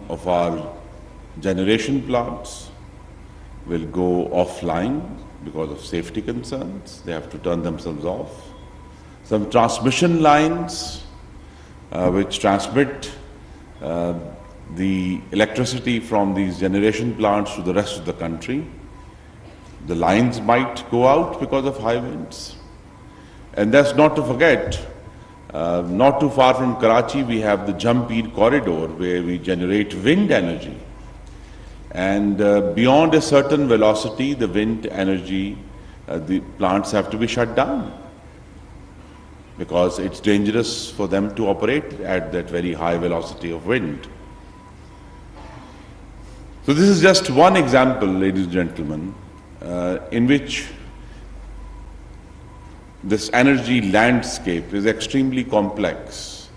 of our generation plants will go offline because of safety concerns. They have to turn themselves off. Some transmission lines which transmit the electricity from these generation plants to the rest of the country, the lines might go out because of high winds. And that's not to forget, not too far from Karachi, we have the Jampeed corridor where we generate wind energy. And beyond a certain velocity, the wind energy, the plants have to be shut down because it's dangerous for them to operate at that very high velocity of wind. So this is just one example, ladies and gentlemen, in which this energy landscape is extremely complex,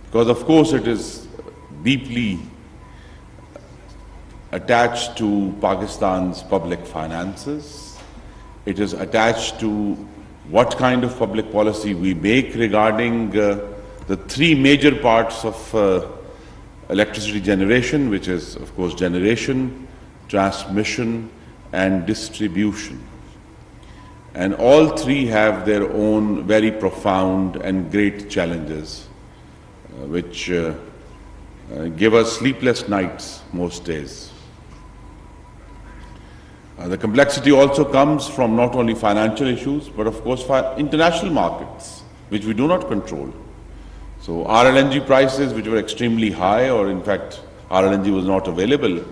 because of course it is deeply attached to Pakistan's public finances. It is attached to what kind of public policy we make regarding the three major parts of electricity generation, which is of course generation, transmission and distribution. And all three have their own very profound and great challenges, which give us sleepless nights most days. The complexity also comes from not only financial issues, but of course international markets, which we do not control. So RLNG prices, which were extremely high, or in fact RLNG was not available.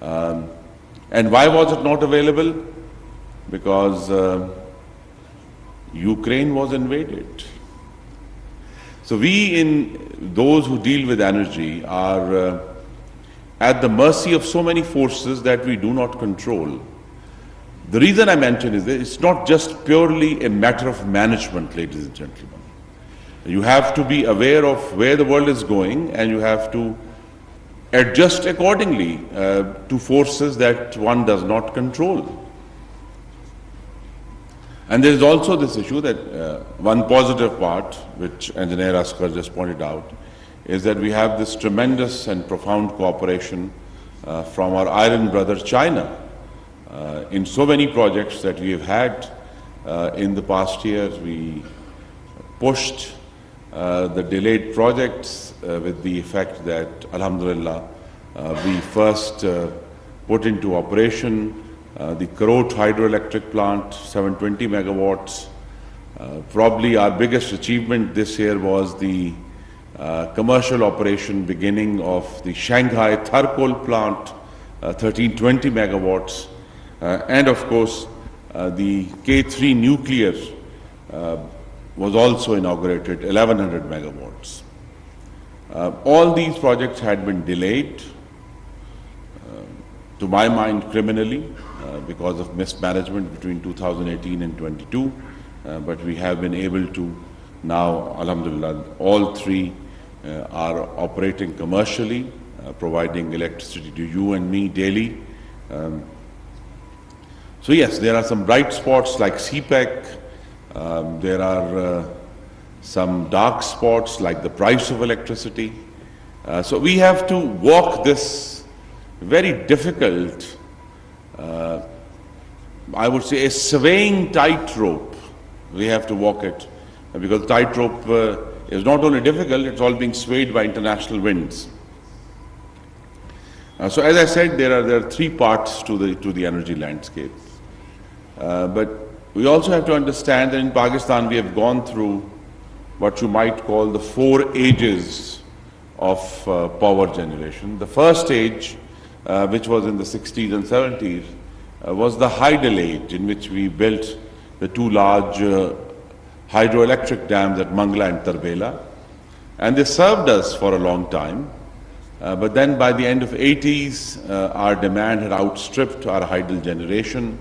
And why was it not available? Because Ukraine was invaded. So we, in those who deal with energy, are at the mercy of so many forces that we do not control. The reason I mention is that it's not just purely a matter of management, ladies and gentlemen. You have to be aware of where the world is going, and you have to adjust accordingly to forces that one does not control. And there is also this issue that one positive part, which Engineer Asghar just pointed out, is that we have this tremendous and profound cooperation from our iron brother China in so many projects that we have had in the past years. We pushed the delayed projects with the effect that, alhamdulillah, we first put into operation the Karot hydroelectric plant, 720 megawatts. Probably our biggest achievement this year was the commercial operation beginning of the Shanghai Thercoal plant, 1320 megawatts. And of course, the K3 nuclear was also inaugurated, 1100 megawatts. All these projects had been delayed, to my mind criminally, because of mismanagement between 2018 and 22, but we have been able to now, alhamdulillah, all three are operating commercially, providing electricity to you and me daily. So yes, there are some bright spots like CPEC. There are some dark spots like the price of electricity. So we have to walk this very difficult, I would say a swaying tightrope. We have to walk it, because tightrope is not only difficult, it's all being swayed by international winds. So as I said, there are three parts to the energy landscape. But we also have to understand that in Pakistan we have gone through what you might call the 4 ages of power generation. The first age, which was in the 60s and 70s, was the Hydel age, in which we built the two large hydroelectric dams at Mangla and Tarbela. And they served us for a long time. But then by the end of 80s, our demand had outstripped our Hydel generation.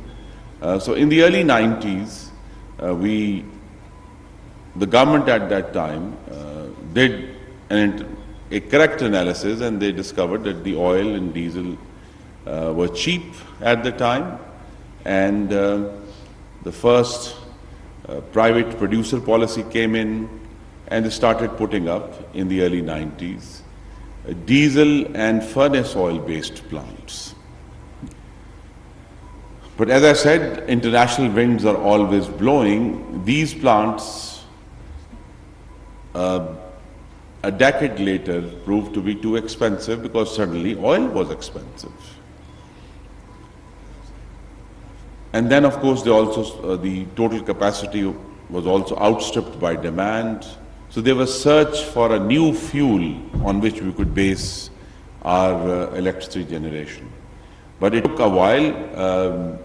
So in the early 90s, the government at that time did a correct analysis, and they discovered that the oil and diesel were cheap at the time, and the first private producer policy came in, and they started putting up in the early 90s. diesel and furnace oil-based plants. But as I said, international winds are always blowing. These plants, a decade later, proved to be too expensive because suddenly oil was expensive. And then, of course, the total capacity was also outstripped by demand. So there was search for a new fuel on which we could base our electricity generation. But it took a while.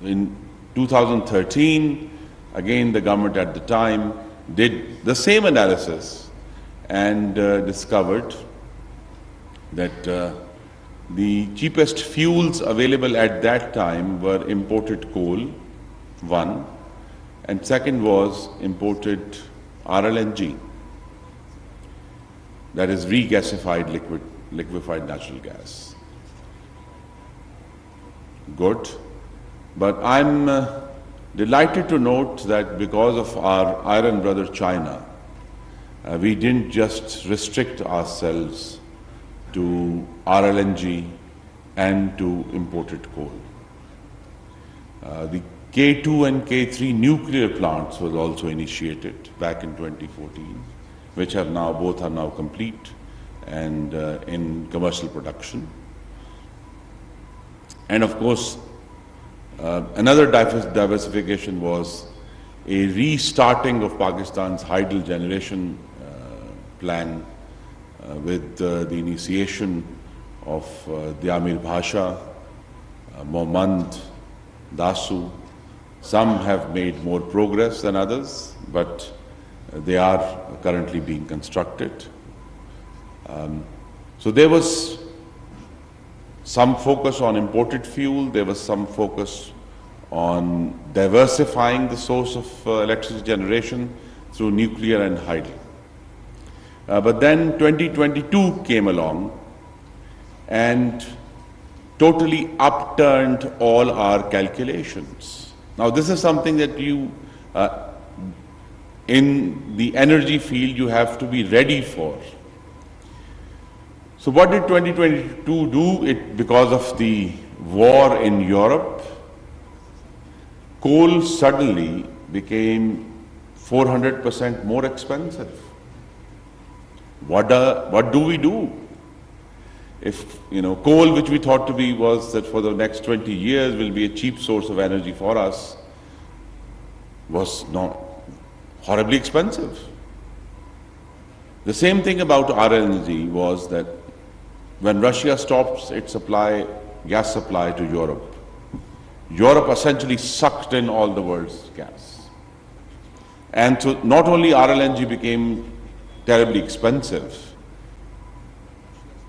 In 2013, again, the government at the time did the same analysis and discovered that the cheapest fuels available at that time were imported coal, one, and second was imported RLNG, that is regasified liquefied natural gas. Good. But I'm delighted to note that because of our iron brother China, we didn't just restrict ourselves to RLNG and to imported coal. The K2 and K3 nuclear plants was also initiated back in 2014, which both are now complete and in commercial production. And of course, another diversification was a restarting of Pakistan's hydel generation plan with the initiation of the Amir Bhasha, Mohammad, Dasu. Some have made more progress than others, but they are currently being constructed. So there was some focus on imported fuel, there was some focus on diversifying the source of electricity generation through nuclear and hydel. But then 2022 came along and totally upturned all our calculations. Now this is something that in the energy field you have to be ready for. So what did 2022 do? Because of the war in Europe, coal suddenly became 400% more expensive. What do we do? If, coal, which we thought to be was that for the next 20 years will be a cheap source of energy for us, was not horribly expensive. The same thing about RLNG was that when Russia stopped its gas supply to Europe, Europe essentially sucked in all the world's gas. And so not only RLNG became terribly expensive,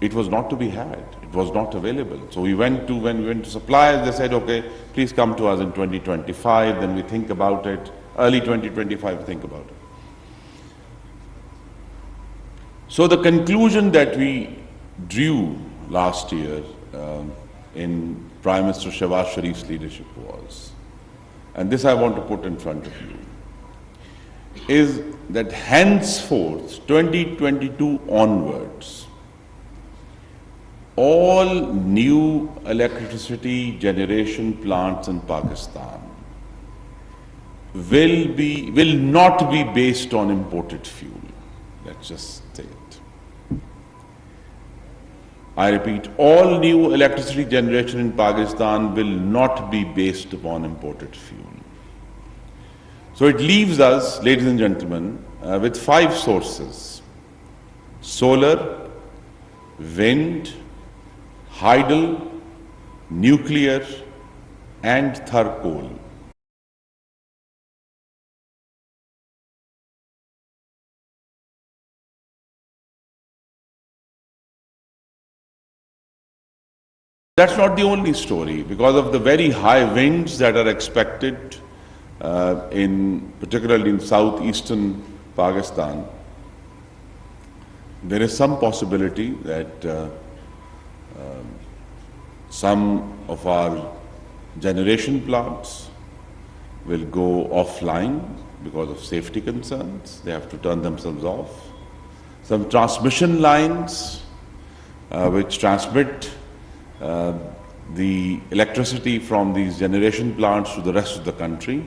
it was not to be had. It was not available. So when we went to suppliers, they said, okay, please come to us in 2025, then we think about it. Early 2025, we think about it. So the conclusion that we drew last year in Prime Minister Shehbaz Sharif's leadership was, and this I want to put in front of you, is that henceforth, 2022 onwards, all new electricity generation plants in Pakistan will not be based on imported fuel. Let's just say it. I repeat, all new electricity generation in Pakistan will not be based upon imported fuel. So it leaves us, ladies and gentlemen, with 5 sources: solar, wind, hydel, nuclear, and thermal coal. That's not the only story. Because of the very high winds that are expected, particularly in southeastern Pakistan, there is some possibility that some of our generation plants will go offline because of safety concerns. They have to turn themselves off. Some transmission lines which transmit the electricity from these generation plants to the rest of the country.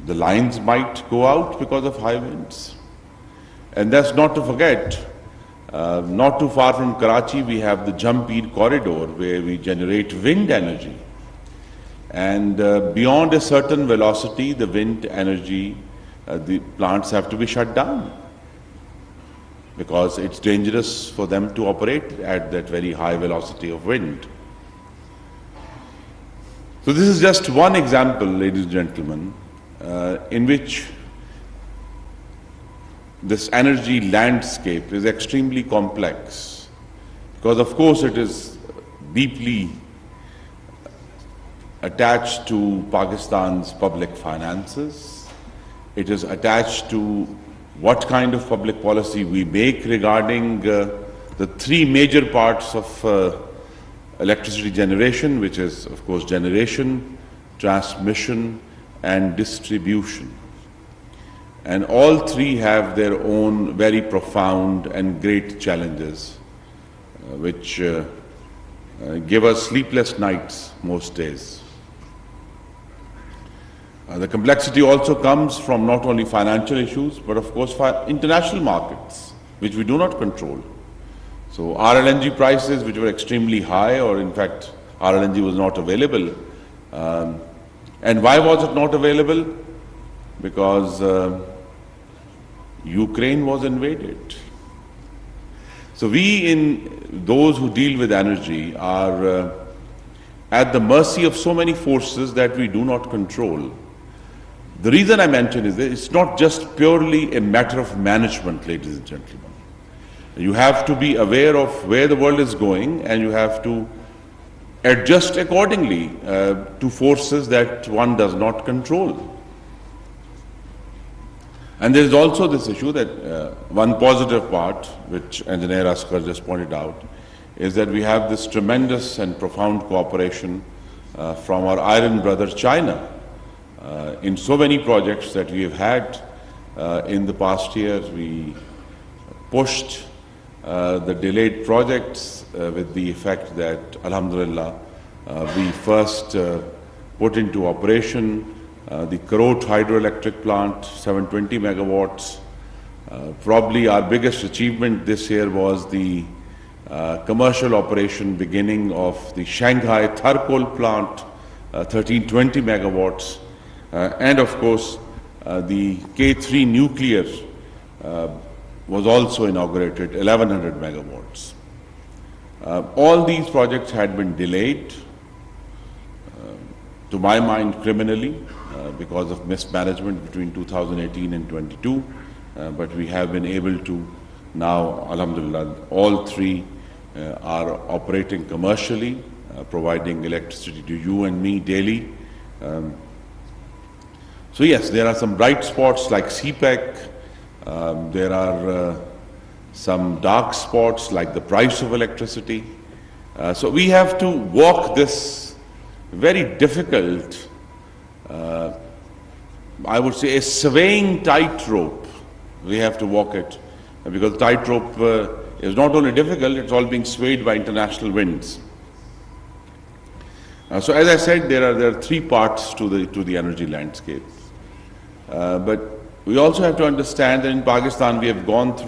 The lines might go out because of high winds. And that's not to forget, not too far from Karachi, we have the Jampir corridor where we generate wind energy. And beyond a certain velocity, the wind energy, the plants have to be shut down because it's dangerous for them to operate at that very high velocity of wind. So this is just one example, ladies and gentlemen, in which this energy landscape is extremely complex, because of course it is deeply attached to Pakistan's public finances. It is attached to what kind of public policy we make regarding the three major parts of electricity generation, which is of course generation, transmission and distribution. And all three have their own very profound and great challenges, which give us sleepless nights most days. The complexity also comes from not only financial issues, but of course international markets, which we do not control. So RLNG prices, which were extremely high, or in fact RLNG was not available. And why was it not available? Because Ukraine was invaded. So we, in those who deal with energy, are at the mercy of so many forces that we do not control. The reason I mention is that it's not just purely a matter of management, ladies and gentlemen. You have to be aware of where the world is going, and you have to adjust accordingly to forces that one does not control. And there is also this issue that one positive part, which Engineer Asghar just pointed out, is that we have this tremendous and profound cooperation from our iron brother China in so many projects that we have had in the past years. We pushed the delayed projects with the effect that, alhamdulillah, we first put into operation the Karot hydroelectric plant, 720 megawatts. Probably our biggest achievement this year was the commercial operation beginning of the Shanghai Thercoal plant, 1320 megawatts. And of course, the K3 nuclear was also inaugurated, 1100 megawatts. All these projects had been delayed, to my mind criminally, because of mismanagement between 2018 and 22, but we have been able to now, alhamdulillah, all three are operating commercially, providing electricity to you and me daily. So yes, there are some bright spots like CPEC. There are some dark spots like the price of electricity. So we have to walk this very difficult, I would say a swaying tightrope. We have to walk it, because tightrope is not only difficult, it's all being swayed by international winds. So as I said, there are three parts to the energy landscape. But we also have to understand that in Pakistan we have gone through